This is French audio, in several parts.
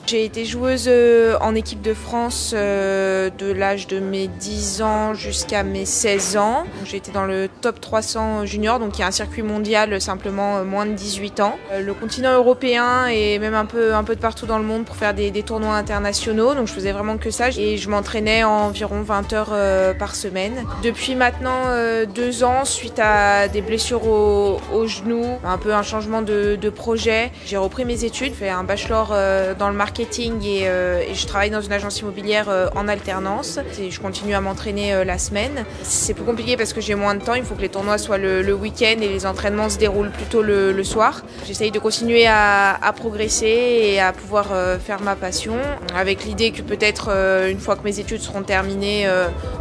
J'ai été joueuse en équipe de France de l'âge de mes 10 ans jusqu'à mes 16 ans. J'ai été dans le top 300 junior, donc il y a un circuit mondial simplement moins de 18 ans. Le continent européen et même un peu de partout dans le monde pour faire des tournois internationaux. Donc je faisais vraiment que ça et je m'entraînais environ 20 heures par semaine. Depuis maintenant 2 ans, suite à des blessures au genou, un peu un changement de projet, j'ai repris mes études, fait un bachelor dans le marketing et je travaille dans une agence immobilière en alternance. Et je continue à m'entraîner la semaine. C'est plus compliqué parce que j'ai moins de temps, il faut que les tournois soient le week-end et les entraînements se déroulent plutôt le soir. J'essaye de continuer à progresser et à pouvoir faire ma passion, avec l'idée que peut-être une fois que mes études seront terminées,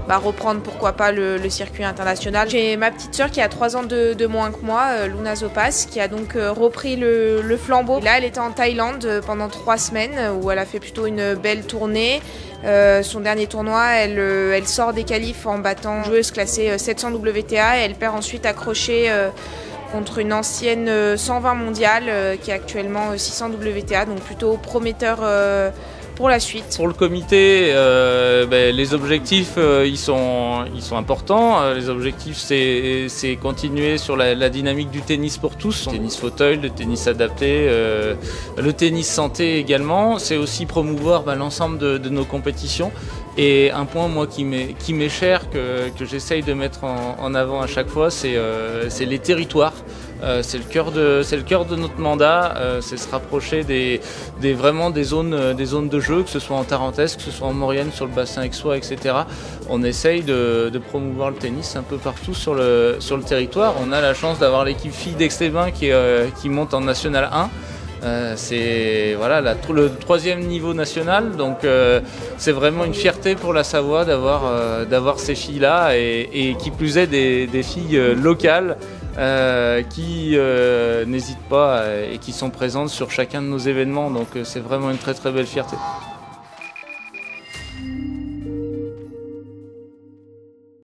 reprendre pourquoi pas le circuit international. J'ai ma petite sœur qui a 3 ans de moins que moi, Luna Zopas, qui a donc repris le flambeau. Là, elle était en Thaïlande pendant 3 semaines où elle a fait plutôt une belle tournée. Son dernier tournoi, elle sort des qualifs en battant une joueuse classée 700 WTA et elle perd ensuite accrochée contre une ancienne 120 mondiale qui est actuellement 600 WTA, donc plutôt prometteur pour la suite. Pour le comité, les objectifs ils sont importants. Les objectifs, c'est continuer sur la dynamique du tennis pour tous. Le tennis fauteuil, le tennis adapté, le tennis santé également. C'est aussi promouvoir l'ensemble de nos compétitions. Et un point moi qui m'est cher, que j'essaye de mettre en avant à chaque fois, c'est les territoires. C'est le cœur de notre mandat, c'est se rapprocher vraiment des zones de jeu, que ce soit en Tarentaise, que ce soit en Maurienne, sur le bassin aixois, etc. On essaye de promouvoir le tennis un peu partout sur le territoire. On a la chance d'avoir l'équipe filles d'Aix-les-Bains qui monte en National 1. C'est le 3e niveau national, donc c'est vraiment une fierté pour la Savoie d'avoir ces filles-là et qui plus est des filles locales qui n'hésitent pas et qui sont présentes sur chacun de nos événements, donc c'est vraiment une très très belle fierté.